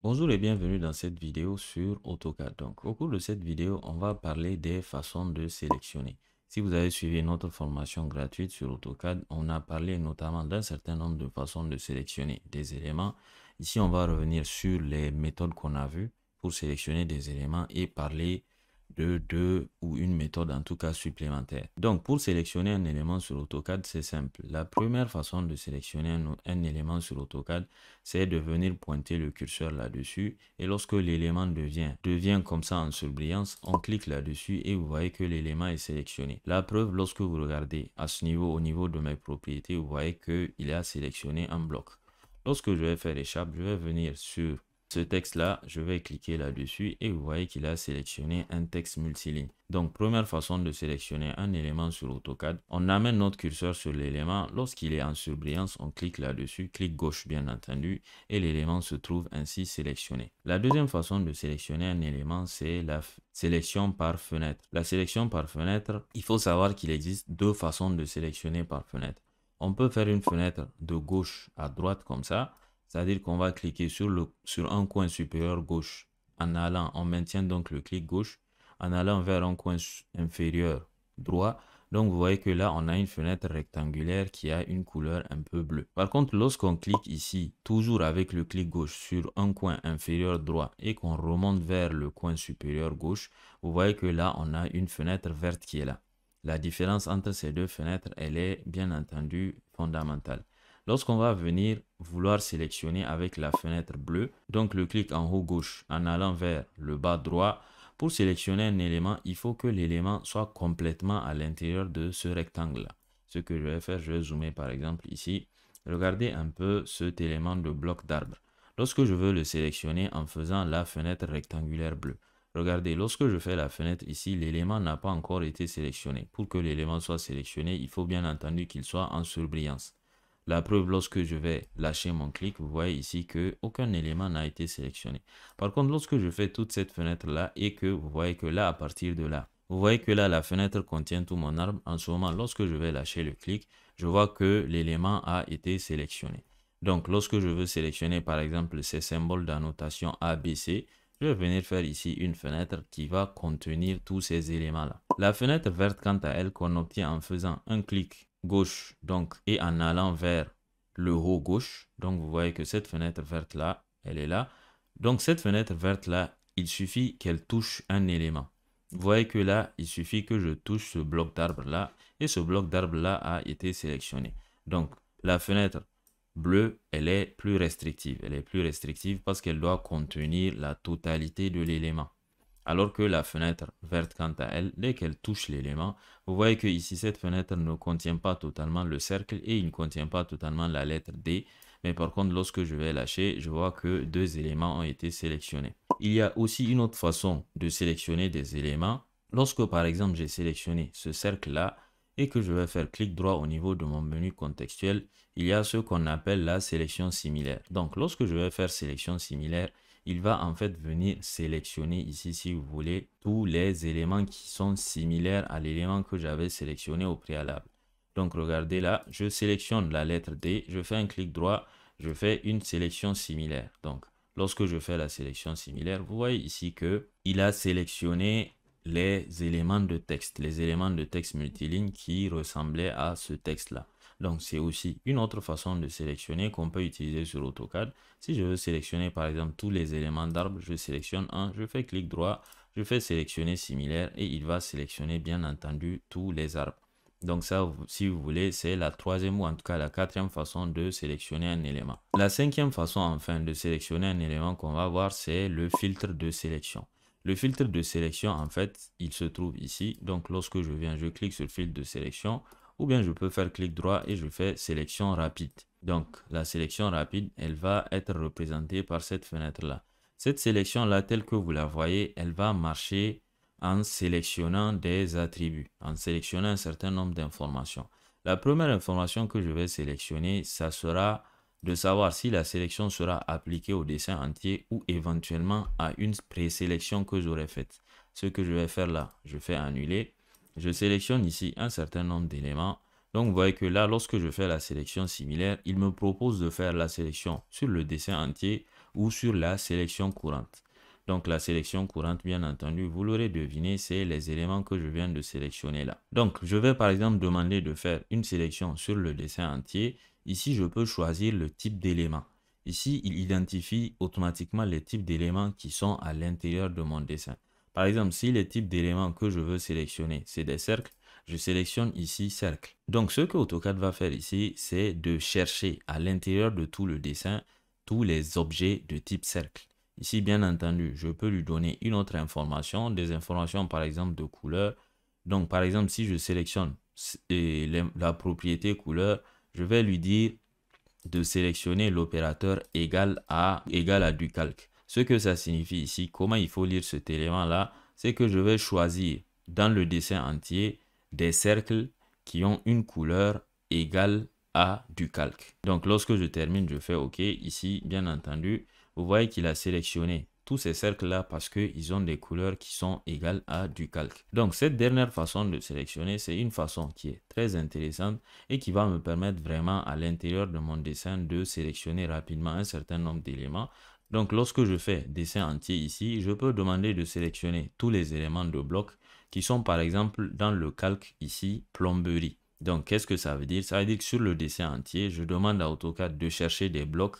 Bonjour et bienvenue dans cette vidéo sur AutoCAD. Donc, au cours de cette vidéo, on va parler des façons de sélectionner. Si vous avez suivi notre formation gratuite sur AutoCAD, on a parlé notamment d'un certain nombre de façons de sélectionner des éléments. Ici, on va revenir sur les méthodes qu'on a vues pour sélectionner des éléments et parler de deux ou une méthode en tout cas supplémentaire. Donc pour sélectionner un élément sur AutoCAD, c'est simple. La première façon de sélectionner un élément sur AutoCAD, c'est de venir pointer le curseur là-dessus et lorsque l'élément devient comme ça en surbrillance, on clique là-dessus et vous voyez que l'élément est sélectionné. La preuve, lorsque vous regardez à ce niveau, au niveau de mes propriétés, vous voyez qu'il a sélectionné un bloc. Lorsque je vais faire échappe, je vais venir sur ce texte-là, je vais cliquer là-dessus et vous voyez qu'il a sélectionné un texte multiligne. Donc, première façon de sélectionner un élément sur AutoCAD, on amène notre curseur sur l'élément. Lorsqu'il est en surbrillance, on clique là-dessus, clic gauche bien entendu, et l'élément se trouve ainsi sélectionné. La deuxième façon de sélectionner un élément, c'est la sélection par fenêtre. La sélection par fenêtre, il faut savoir qu'il existe deux façons de sélectionner par fenêtre. On peut faire une fenêtre de gauche à droite comme ça. C'est-à-dire qu'on va cliquer sur un coin supérieur gauche. On maintient donc le clic gauche en allant vers un coin inférieur droit. Donc vous voyez que là, on a une fenêtre rectangulaire qui a une couleur un peu bleue. Par contre, lorsqu'on clique ici, toujours avec le clic gauche sur un coin inférieur droit et qu'on remonte vers le coin supérieur gauche, vous voyez que là, on a une fenêtre verte qui est là. La différence entre ces deux fenêtres, elle est bien entendu fondamentale. Lorsqu'on va venir vouloir sélectionner avec la fenêtre bleue, donc le clic en haut gauche en allant vers le bas droit, pour sélectionner un élément, il faut que l'élément soit complètement à l'intérieur de ce rectangle-là. Ce que je vais faire, je vais zoomer par exemple ici. Regardez un peu cet élément de bloc d'arbre. Lorsque je veux le sélectionner en faisant la fenêtre rectangulaire bleue, regardez, lorsque je fais la fenêtre ici, l'élément n'a pas encore été sélectionné. Pour que l'élément soit sélectionné, il faut bien entendu qu'il soit en surbrillance. La preuve, lorsque je vais lâcher mon clic, vous voyez ici que aucun élément n'a été sélectionné. Par contre, lorsque je fais toute cette fenêtre-là et que vous voyez que là, à partir de là, vous voyez que là, la fenêtre contient tout mon arbre. En ce moment, lorsque je vais lâcher le clic, je vois que l'élément a été sélectionné. Donc, lorsque je veux sélectionner, par exemple, ces symboles d'annotation A, B, C, je vais venir faire ici une fenêtre qui va contenir tous ces éléments-là. La fenêtre verte, quant à elle, qu'on obtient en faisant un clic gauche donc et en allant vers le haut gauche, donc vous voyez que cette fenêtre verte là, elle est là. Donc cette fenêtre verte là, il suffit qu'elle touche un élément. Vous voyez que là, il suffit que je touche ce bloc d'arbre là et ce bloc d'arbre là a été sélectionné. Donc la fenêtre bleue, elle est plus restrictive. Elle est plus restrictive parce qu'elle doit contenir la totalité de l'élément. Alors que la fenêtre verte, quant à elle, dès qu'elle touche l'élément, vous voyez que ici, cette fenêtre ne contient pas totalement le cercle et il ne contient pas totalement la lettre D. Mais par contre, lorsque je vais lâcher, je vois que deux éléments ont été sélectionnés. Il y a aussi une autre façon de sélectionner des éléments. Lorsque, par exemple, j'ai sélectionné ce cercle-là et que je vais faire clic droit au niveau de mon menu contextuel, il y a ce qu'on appelle la sélection similaire. Donc, lorsque je vais faire sélection similaire, il va en fait venir sélectionner ici, si vous voulez, tous les éléments qui sont similaires à l'élément que j'avais sélectionné au préalable. Donc regardez là, je sélectionne la lettre D, je fais un clic droit, je fais une sélection similaire. Donc lorsque je fais la sélection similaire, vous voyez ici que il a sélectionné les éléments de texte multilignes qui ressemblaient à ce texte-là. Donc, c'est aussi une autre façon de sélectionner qu'on peut utiliser sur AutoCAD. Si je veux sélectionner, par exemple, tous les éléments d'arbre, je sélectionne un, je fais clic droit, je fais sélectionner similaire et il va sélectionner, bien entendu, tous les arbres. Donc ça, si vous voulez, c'est la troisième ou en tout cas la quatrième façon de sélectionner un élément. La cinquième façon, enfin, de sélectionner un élément qu'on va voir, c'est le filtre de sélection. Le filtre de sélection, en fait, il se trouve ici. Donc, lorsque je clique sur filtre de sélection, ou bien je peux faire clic droit et je fais sélection rapide. Donc la sélection rapide, elle va être représentée par cette fenêtre-là. Cette sélection-là, telle que vous la voyez, elle va marcher en sélectionnant des attributs, en sélectionnant un certain nombre d'informations. La première information que je vais sélectionner, ça sera de savoir si la sélection sera appliquée au dessin entier ou éventuellement à une présélection que j'aurais faite. Ce que je vais faire là, je fais annuler. Je sélectionne ici un certain nombre d'éléments. Donc, vous voyez que là, lorsque je fais la sélection similaire, il me propose de faire la sélection sur le dessin entier ou sur la sélection courante. Donc la sélection courante, bien entendu, vous l'aurez deviné, c'est les éléments que je viens de sélectionner là. Donc je vais par exemple demander de faire une sélection sur le dessin entier. Ici, je peux choisir le type d'élément. Ici, il identifie automatiquement les types d'éléments qui sont à l'intérieur de mon dessin. Par exemple, si les types d'éléments que je veux sélectionner, c'est des cercles, je sélectionne ici cercle. Donc ce que AutoCAD va faire ici, c'est de chercher à l'intérieur de tout le dessin tous les objets de type cercle. Ici, bien entendu, je peux lui donner une autre information, des informations par exemple de couleur. Donc, par exemple, si je sélectionne la propriété couleur, je vais lui dire de sélectionner l'opérateur égal à du calque. Ce que ça signifie ici, comment il faut lire cet élément-là, c'est que je vais choisir dans le dessin entier des cercles qui ont une couleur égale à du calque. Donc, lorsque je termine, je fais OK. Ici, bien entendu, vous voyez qu'il a sélectionné tous ces cercles-là parce qu'ils ont des couleurs qui sont égales à du calque. Donc, cette dernière façon de sélectionner, c'est une façon qui est très intéressante et qui va me permettre vraiment à l'intérieur de mon dessin de sélectionner rapidement un certain nombre d'éléments. Donc, lorsque je fais dessin entier ici, je peux demander de sélectionner tous les éléments de bloc qui sont par exemple dans le calque ici, plomberie. Donc, qu'est-ce que ça veut dire? Ça veut dire que sur le dessin entier, je demande à AutoCAD de chercher des blocs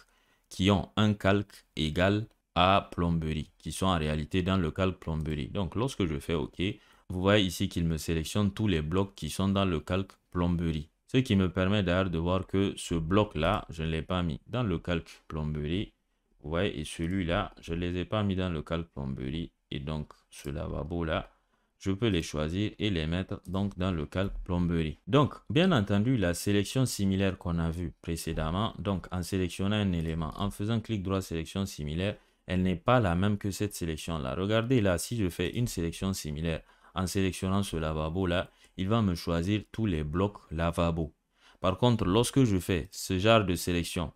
qui ont un calque égal à plomberie, qui sont en réalité dans le calque plomberie. Donc, lorsque je fais OK, vous voyez ici qu'il me sélectionne tous les blocs qui sont dans le calque plomberie. Ce qui me permet d'ailleurs de voir que ce bloc-là, je ne l'ai pas mis dans le calque plomberie. Vous voyez, et celui-là, je ne les ai pas mis dans le calque plomberie. Et donc, ce lavabo-là, je peux les choisir et les mettre donc dans le calque plomberie. Donc, bien entendu, la sélection similaire qu'on a vue précédemment, donc en sélectionnant un élément, en faisant clic droit sélection similaire, elle n'est pas la même que cette sélection-là. Regardez là, si je fais une sélection similaire en sélectionnant ce lavabo-là, il va me choisir tous les blocs lavabo. Par contre, lorsque je fais ce genre de sélection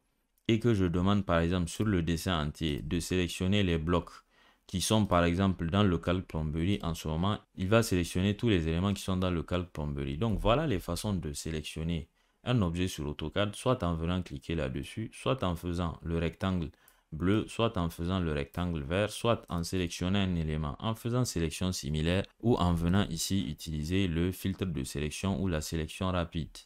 et que je demande par exemple sur le dessin entier de sélectionner les blocs qui sont par exemple dans le calque plomberie, en ce moment, il va sélectionner tous les éléments qui sont dans le calque plomberie. Donc voilà les façons de sélectionner un objet sur AutoCAD, soit en venant cliquer là-dessus, soit en faisant le rectangle bleu, soit en faisant le rectangle vert, soit en sélectionnant un élément, en faisant sélection similaire ou en venant ici utiliser le filtre de sélection ou la sélection rapide.